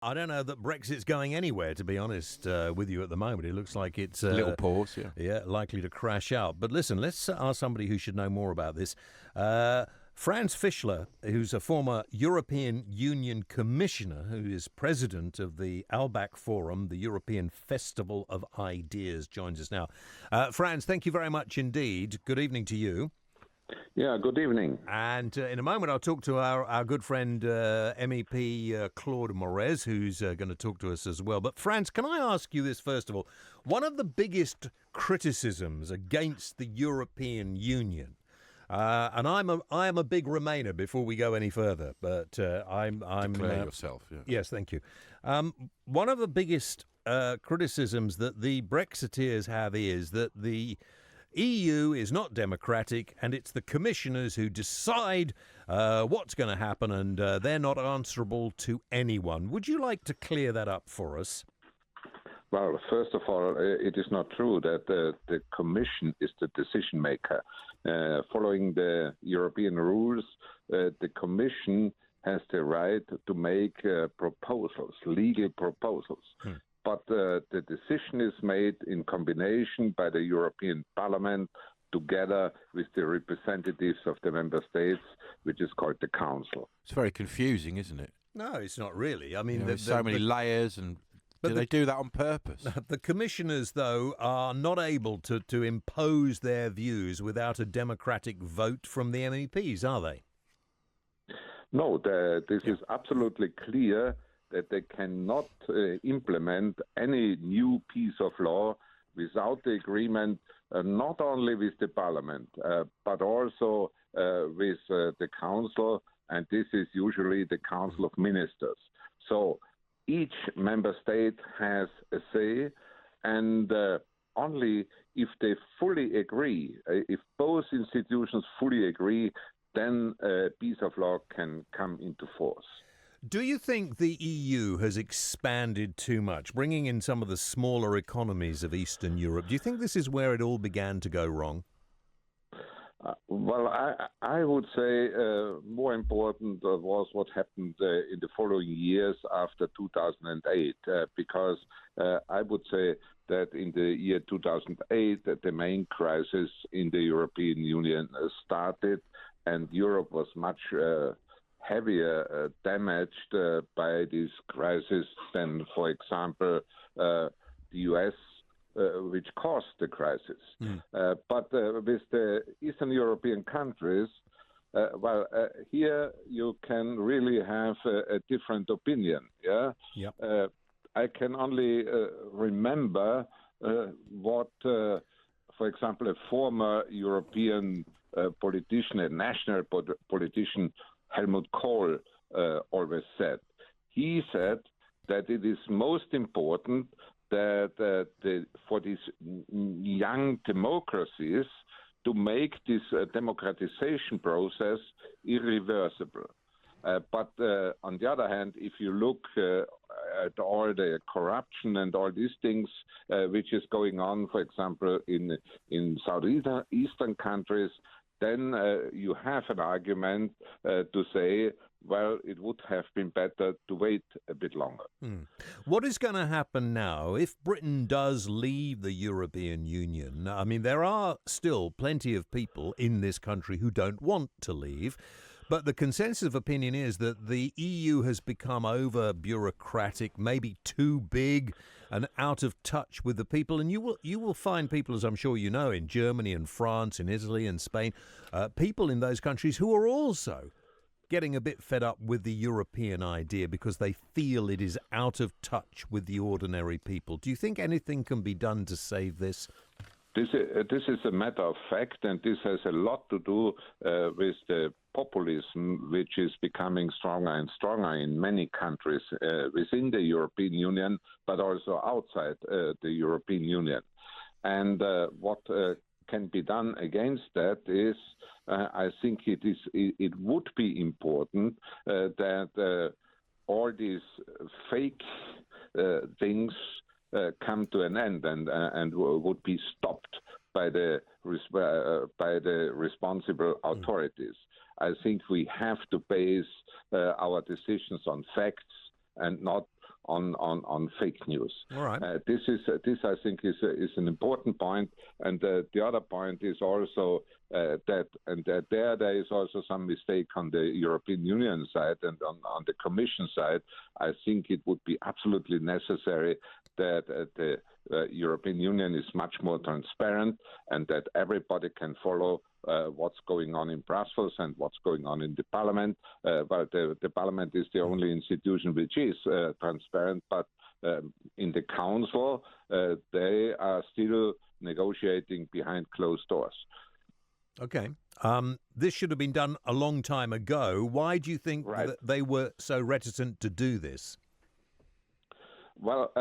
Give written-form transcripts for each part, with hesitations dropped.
I don't know that Brexit's going anywhere, to be honest with you at the moment. It looks like it's a little pause, yeah, likely to crash out. But listen, let's ask somebody who should know more about this. Franz Fischler, who's a former European Union Commissioner, who is president of the Albach Forum, the European Festival of Ideas, joins us now. Franz, thank you very much indeed. Good evening to you. Yeah, good evening. And in a moment, I'll talk to our good friend MEP Claude Moreas, who's going to talk to us as well. But Franz, can I ask you this first of all? One of the biggest criticisms against the European Union, and I am a big Remainer before we go any further, but I'm declare yourself. Yeah. Yes, thank you. One of the biggest criticisms that the Brexiteers have is that the EU is not democratic, and it's the commissioners who decide what's going to happen, and they're not answerable to anyone. Would you like to clear that up for us? Well, first of all, it is not true that the Commission is the decision maker. Following the European rules, the Commission has the right to make proposals, legal proposals. But the decision is made in combination by the European Parliament together with the representatives of the member states, which is called the Council. It's very confusing, isn't it? No, it's not really. I mean, there's so many layers, and do they do that on purpose? The commissioners, though, are not able to impose their views without a democratic vote from the MEPs, are they? No, this is absolutely clear that they cannot implement any new piece of law without the agreement, not only with the Parliament, but also with the Council, and this is usually the Council of Ministers. So each member state has a say, and only if they fully agree, if both institutions fully agree, then a piece of law can come into force. Do you think the EU has expanded too much, bringing in some of the smaller economies of Eastern Europe? Do you think this is where it all began to go wrong? Well, I would say more important was what happened in the following years after 2008, because I would say that in the year 2008, that the main crisis in the European Union started, and Europe was much heavier damaged by this crisis than, for example, the US, which caused the crisis. But with the Eastern European countries, here you can really have a different opinion. Yeah. Yep. I can only remember what, for example, a former European politician, a national politician, Helmut Kohl, always said. He said that it is most important that for these young democracies to make this democratization process irreversible. But on the other hand, if you look at all the corruption and all these things which is going on, for example, in southeastern countries, then you have an argument to say, well, it would have been better to wait a bit longer. What is going to happen now if Britain does leave the European Union? I mean, there are still plenty of people in this country who don't want to leave, but the consensus of opinion is that the EU has become over-bureaucratic, maybe too big and out of touch with the people. And you will find people, as I'm sure you know, in Germany and France, in Italy and Spain, people in those countries who are also getting a bit fed up with the European idea because they feel it is out of touch with the ordinary people. Do you think anything can be done to save this? This is a matter of fact, and this has a lot to do with the populism, which is becoming stronger and stronger in many countries within the European Union, but also outside the European Union. And what can be done against that is, I think it would be important that all these fake things come to an end and would be stopped by the responsible authorities. I think we have to base our decisions on facts and not on fake news. All right. This I think is an important point, and the other point is also that there is also some mistake on the European Union side and on the Commission side. I think it would be absolutely necessary that the European Union is much more transparent and that everybody can follow what's going on in Brussels and what's going on in the Parliament. But the Parliament is the only institution which is transparent, but in the Council, they are still negotiating behind closed doors. Okay. This should have been done a long time ago. Why do you think that they were so reticent to do this? Well,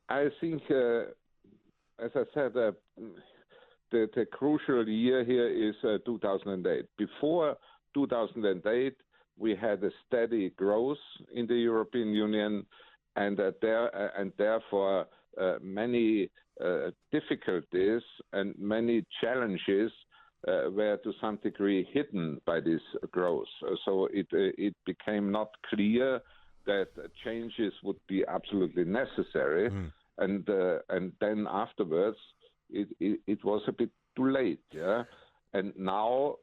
I think, as I said, the crucial year here is 2008. Before 2008, we had a steady growth in the European Union, and therefore many difficulties and many challenges were to some degree hidden by this growth. So it became not clear that changes would be absolutely necessary, and then afterwards it was a bit too late. Yeah. And now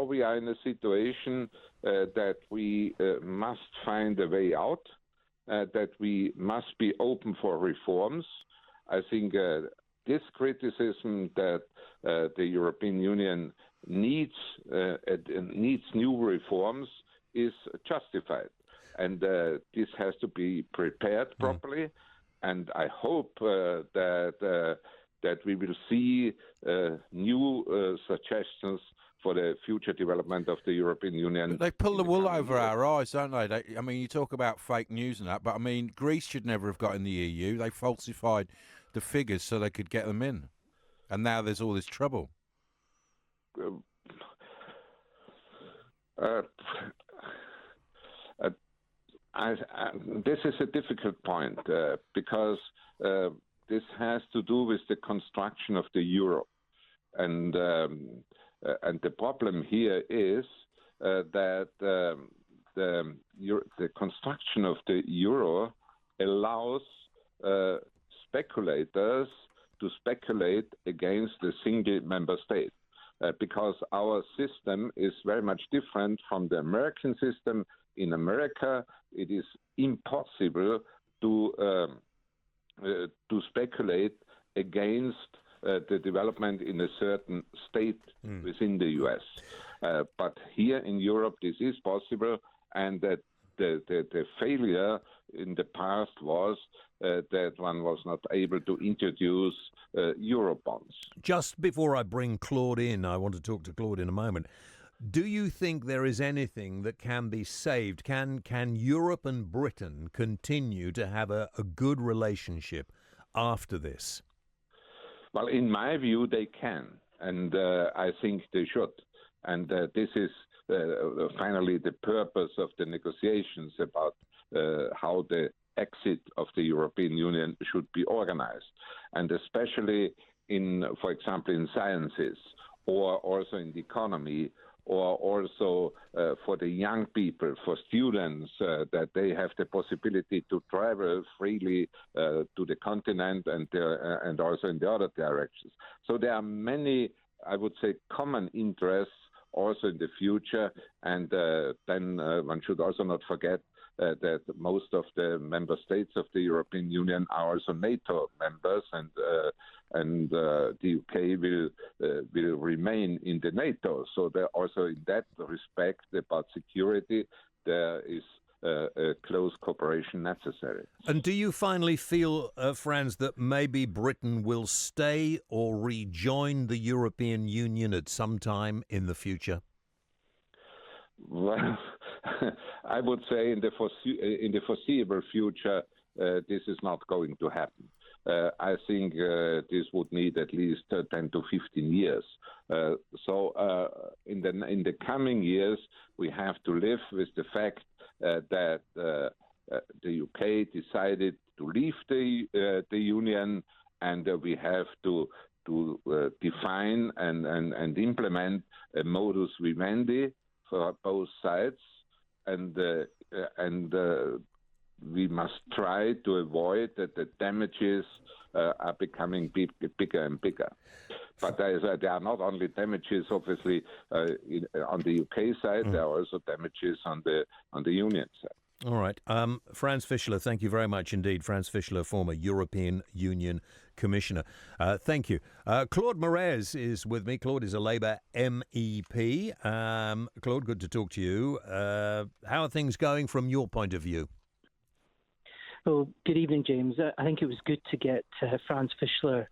we are in a situation that we must find a way out, that we must be open for reforms. I think this criticism that the European Union needs new reforms is justified, and this has to be prepared properly. And I hope that we will see new suggestions for the future development of the European Union. But they pull the wool over our eyes, don't they? I mean, you talk about fake news and that, but I mean, Greece should never have got in the EU. They falsified the figures so they could get them in. And now there's all this trouble. This is a difficult point because this has to do with the construction of the euro, and the problem here is that the construction of the euro allows speculators to speculate against a single member state. Because our system is very much different from the American system. In America, it is impossible to speculate against the development in a certain state within the U.S. But here in Europe, this is possible, and that the failure in the past was that one was not able to introduce Eurobonds. Just before I bring Claude in, I want to talk to Claude in a moment. Do you think there is anything that can be saved? Can Europe and Britain continue to have a good relationship after this? Well, in my view, they can, and I think they should. And this is finally the purpose of the negotiations about how the exit of the European Union should be organized, and especially in, for example, in sciences, or also in the economy, or also for the young people, for students, that they have the possibility to travel freely to the continent and also in the other directions. So there are many, I would say, common interests also in the future, and then one should also not forget that most of the member states of the European Union are also NATO members, and the UK will remain in the NATO. So there also in that respect about security, there is a close cooperation necessary. And do you finally feel, Franz, that maybe Britain will stay or rejoin the European Union at some time in the future? Well, I would say in the foreseeable future, this is not going to happen. I think this would need at least 10 to 15 years. So in the coming years, we have to live with the fact that the UK decided to leave the Union, and we have to define and implement a modus vivendi for both sides, and we must try to avoid that the damages are becoming bigger and bigger. But there are not only damages, obviously, on the UK side. There are also damages on the Union side. All right. Franz Fischler, thank you very much indeed. Franz Fischler, former European Union Commissioner. Thank you. Claude Moreas is with me. Claude is a Labour MEP. Claude, good to talk to you. How are things going from your point of view? Well, good evening, James. I think it was good to get Franz Fischler.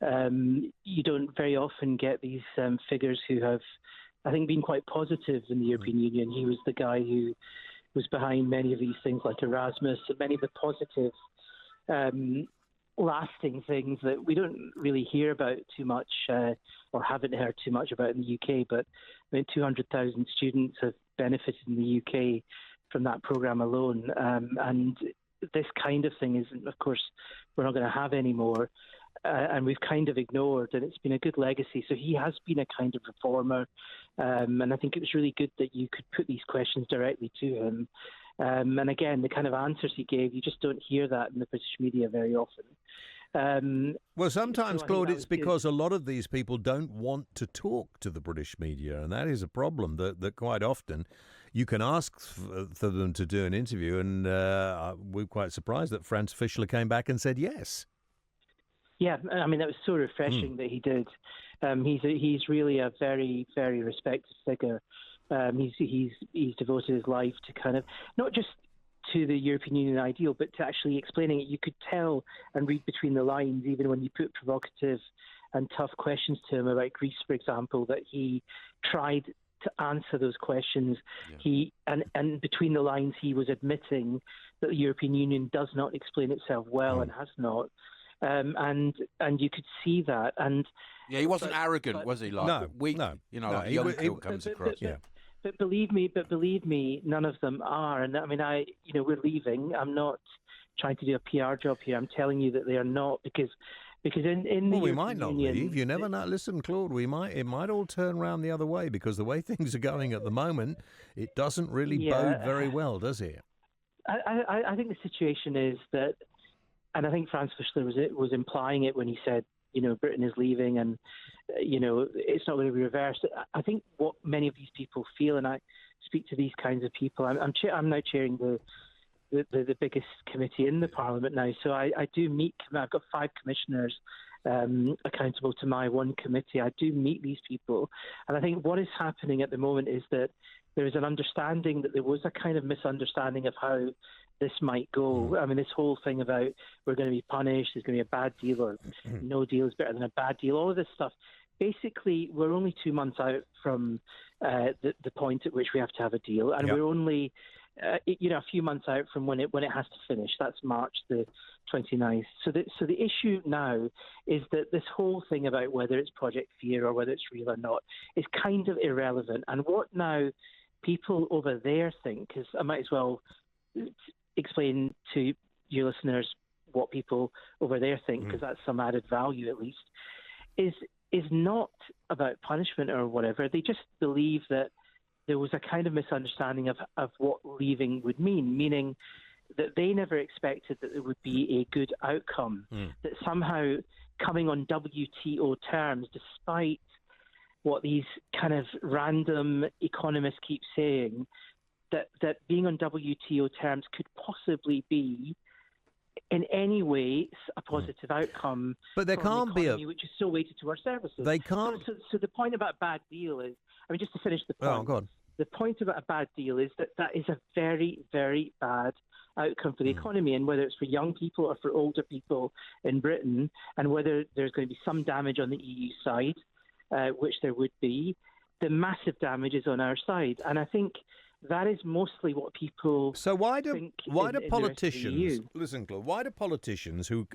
You don't very often get these figures who have, I think, been quite positive in the European Union. He was the guy who was behind many of these things like Erasmus and many of the positive, lasting things that we don't really hear about too much or haven't heard too much about in the UK. But I mean, 200,000 students have benefited in the UK from that programme alone. And this kind of thing isn't, of course, we're not going to have anymore. And we've kind of ignored, and it's been a good legacy. So he has been a kind of reformer, and I think it was really good that you could put these questions directly to him. And again, the kind of answers he gave, you just don't hear that in the British media very often. Well, sometimes, Claude, it's because a lot of these people don't want to talk to the British media, and that is a problem that quite often you can ask for them to do an interview, and we're quite surprised that Franz Fischler came back and said yes. Yeah, I mean, that was so refreshing that he did. He's really a very, very respected figure. He's devoted his life to kind of, not just to the European Union ideal, but to actually explaining it. You could tell and read between the lines, even when you put provocative and tough questions to him about Greece, for example, that he tried to answer those questions. Yeah. And between the lines, he was admitting that the European Union does not explain itself well and has not. And you could see that, and he wasn't arrogant, was he? Like no, young Phil comes across. But believe me, none of them are. And I mean, we're leaving. I'm not trying to do a PR job here. I'm telling you that they are not, because in the we might not Union, leave. You never know. Listen, Claude, it might all turn around the other way, because the way things are going at the moment, it doesn't really bode very well, does it? I think the situation is that. And I think Franz Fischler was implying it when he said, Britain is leaving and, it's not going to be reversed. I think what many of these people feel, and I speak to these kinds of people, I'm now chairing the biggest committee in the Parliament now. So I do meet, I've got 5 commissioners accountable to my one committee. I do meet these people. And I think what is happening at the moment is that there is an understanding that there was a kind of misunderstanding of how this might go. I mean, this whole thing about we're going to be punished, there's going to be a bad deal, or no deal is better than a bad deal, all of this stuff. Basically, we're only 2 months out from the point at which we have to have a deal, and we're only a few months out from when it has to finish. That's March the 29th. So the issue now is that this whole thing about whether it's Project Fear or whether it's real or not is kind of irrelevant. And what now people over there think, because I might as well explain to your listeners what people over there think, because that's some added value at least, is not about punishment or whatever. They just believe that there was a kind of misunderstanding of what leaving would mean, meaning that they never expected that there would be a good outcome, that somehow coming on WTO terms, despite what these kind of random economists keep saying, that being on WTO terms could possibly be in any way a positive outcome. But there can't be which is so weighted to our services. They can't. So the point about bad deal is, just to finish the point. Oh, God. The point about a bad deal is that is a very, very bad outcome for the economy, and whether it's for young people or for older people in Britain, and whether there's going to be some damage on the EU side, which there would be, the massive damage is on our side. And I think that is mostly what people So why do think politicians, listen, Claude, why do politicians who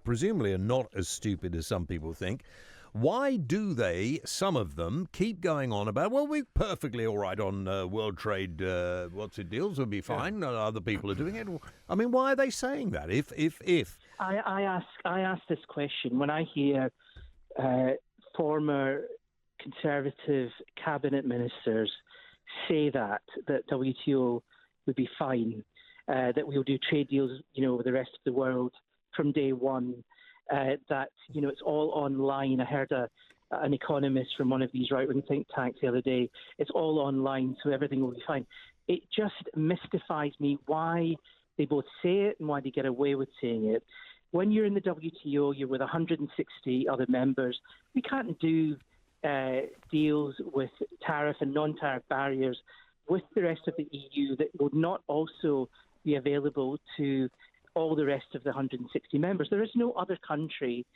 presumably are not as stupid as some people think, why do they, some of them, keep going on about, well, we're perfectly all right on world trade, deals, we'll be fine, other people are doing it. I mean, why are they saying that? If I ask this question when I hear former Conservative cabinet ministers say that WTO would be fine. that we'll do trade deals, with the rest of the world from day one, that, it's all online. I heard an economist from one of these right-wing think tanks the other day. It's all online, so everything will be fine. It just mystifies me why they both say it and why they get away with saying it. When you're in the WTO, you're with 160 other members. We can't do deals with tariff and non-tariff barriers with the rest of the EU that would not also be available to all the rest of the 160 members. There is no other country,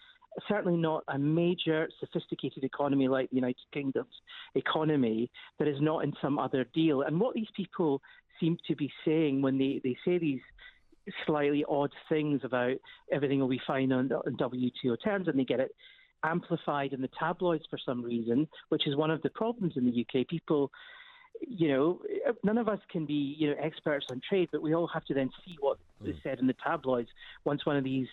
certainly not a major sophisticated economy like the United Kingdom's economy, that is not in some other deal. And what these people seem to be saying when they say these slightly odd things about everything will be fine on WTO terms, and they get it amplified in the tabloids for some reason, which is one of the problems in the UK. People, none of us can be, experts on trade, but we all have to then see what is said in the tabloids once one of these,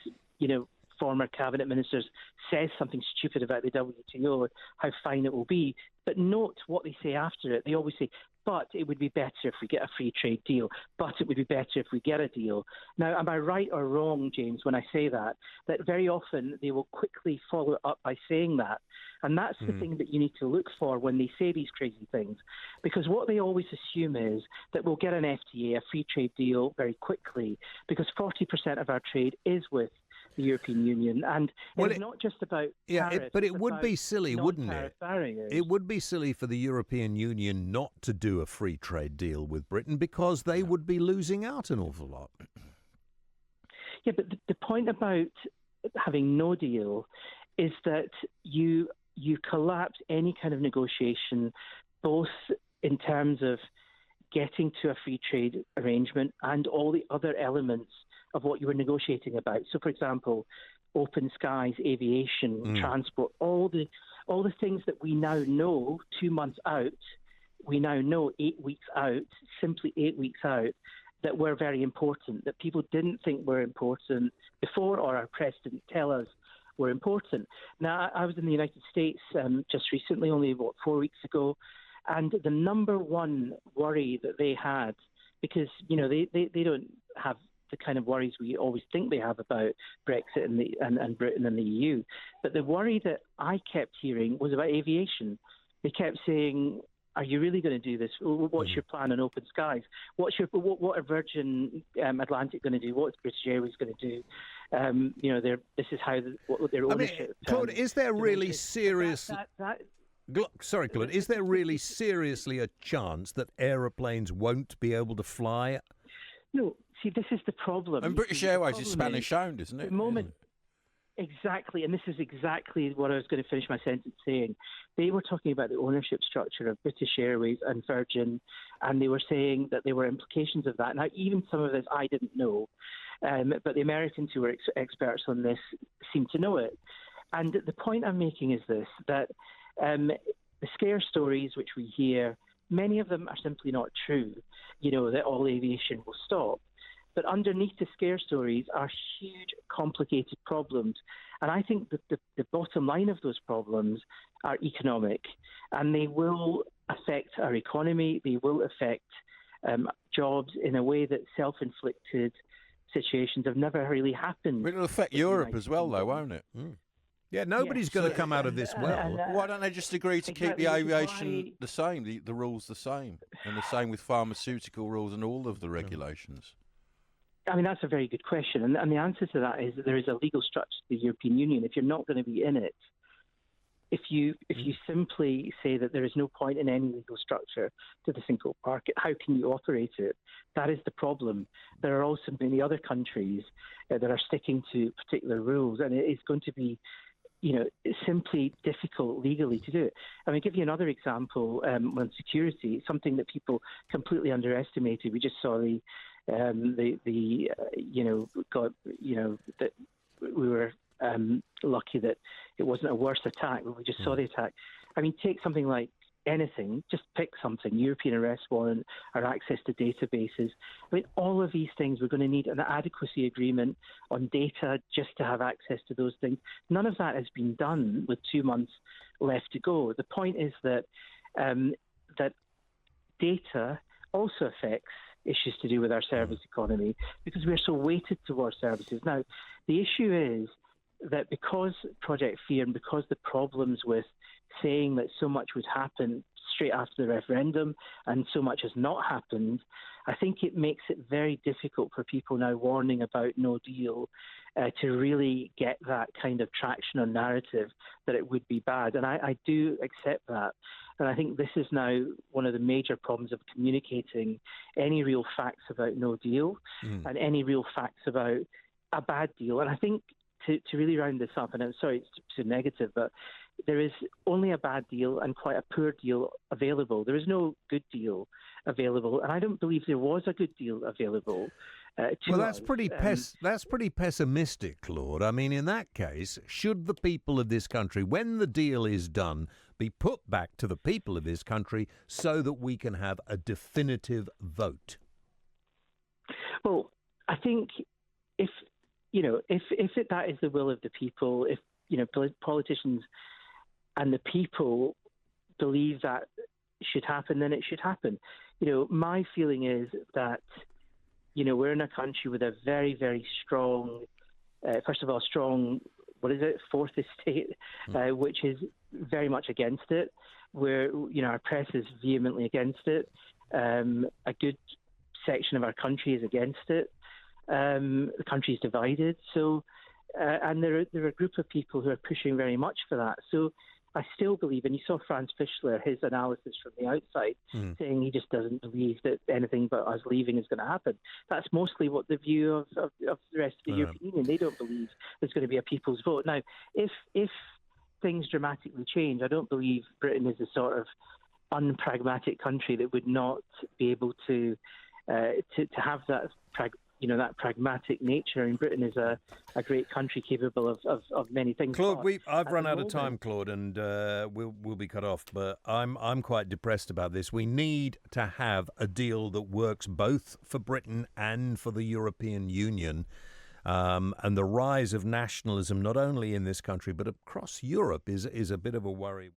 former cabinet ministers says something stupid about the WTO, how fine it will be. But note what they say after it. They always say, but it would be better if we get a free trade deal. But it would be better if we get a deal. Now, am I right or wrong, James, when I say that very often they will quickly follow it up by saying that? And that's the thing that you need to look for when they say these crazy things. Because what they always assume is that we'll get an FTA, a free trade deal, very quickly, because 40% of our trade is with the European Union, and it's not just about tariffs, but it would be silly, wouldn't it? Barriers. It would be silly for the European Union not to do a free trade deal with Britain because they would be losing out an awful lot. Yeah, but the point about having no deal is that you collapse any kind of negotiation, both in terms of getting to a free trade arrangement and all the other elements of what you were negotiating about. So, for example, open skies, aviation, transport, all the things that we now know 2 months out, we now know 8 weeks out, simply 8 weeks out, that were very important, that people didn't think were important before, or our press didn't tell us were important. Now, I was in the United States just recently, only 4 weeks ago, and the number one worry that they had, because they don't have the kind of worries we always think they have about Brexit and Britain and the EU, but the worry that I kept hearing was about aviation. They kept saying, "Are you really going to do this? What's your plan on open skies? What are Virgin Atlantic going to do? What's British Airways going to do? This is how what their ownership." Claude, is there really serious? Sorry, Claude. Is there really seriously a chance that aeroplanes won't be able to fly? No. See, this is the problem. And British Airways is Spanish-owned, isn't it? At the moment, exactly, and this is exactly what I was going to finish my sentence saying. They were talking about the ownership structure of British Airways and Virgin, and they were saying that there were implications of that. Now, even some of this I didn't know, but the Americans who were experts on this seem to know it. And the point I'm making is this, that the scare stories which we hear, many of them are simply not true, that all aviation will stop. But underneath the scare stories are huge, complicated problems. And I think that the bottom line of those problems are economic. And they will affect our economy. They will affect jobs in a way that self-inflicted situations have never really happened. It'll affect Europe as well, though, won't it? Yeah, nobody's going to come out of this well. Why don't they just agree to keep the aviation the same, the rules the same, and the same with pharmaceutical rules and all of the regulations? I mean, that's a very good question. And the answer to that is that there is a legal structure to the European Union. If you're not going to be in it, if you simply say that there is no point in any legal structure to the single market, how can you operate it? That is the problem. There are also many other countries that are sticking to particular rules, and it is going to be it's simply difficult legally to do it. I mean, I'll give you another example on security, something that people completely underestimated. We just saw that we were lucky that it wasn't a worse attack, but we just saw the attack. I mean, take something like anything, just pick something, European arrest warrant or access to databases. I mean, all of these things, we're going to need an adequacy agreement on data just to have access to those things. None of that has been done with 2 months left to go. The point is that that data also affects issues to do with our service economy because we're so weighted towards services. Now, the issue is that because Project Fear and because the problems with saying that so much would happen straight after the referendum and so much has not happened, I think it makes it very difficult for people now warning about no deal to really get that kind of traction on narrative that it would be bad. And I do accept that. And I think this is now one of the major problems of communicating any real facts about no deal and any real facts about a bad deal. And I think to really round this up, and I'm sorry it's too negative, but there is only a bad deal and quite a poor deal available. There is no good deal available, and I don't believe there was a good deal available. Well, that's pretty pessimistic, Claude. I mean, in that case, should the people of this country, when the deal is done, be put back to the people of this country so that we can have a definitive vote? Well, I think if that is the will of the people, if politicians and the people believe that should happen, then it should happen. My feeling is that we're in a country with a very, very strong, first of all, fourth estate, which is very much against it, where, our press is vehemently against it. A good section of our country is against it. The country is divided. So, and there are a group of people who are pushing very much for that. So I still believe, and you saw Franz Fischler, his analysis from the outside, saying he just doesn't believe that anything but us leaving is going to happen. That's mostly what the view of the rest of the European Union. They don't believe there's going to be a people's vote. Now, if things dramatically change, I don't believe Britain is a sort of unpragmatic country that would not be able to have that that pragmatic nature. And Britain is a great country capable of many things. Claude, I've run out of time, Claude, and we'll be cut off. But I'm quite depressed about this. We need to have a deal that works both for Britain and for the European Union. And the rise of nationalism, not only in this country but across Europe, is a bit of a worry.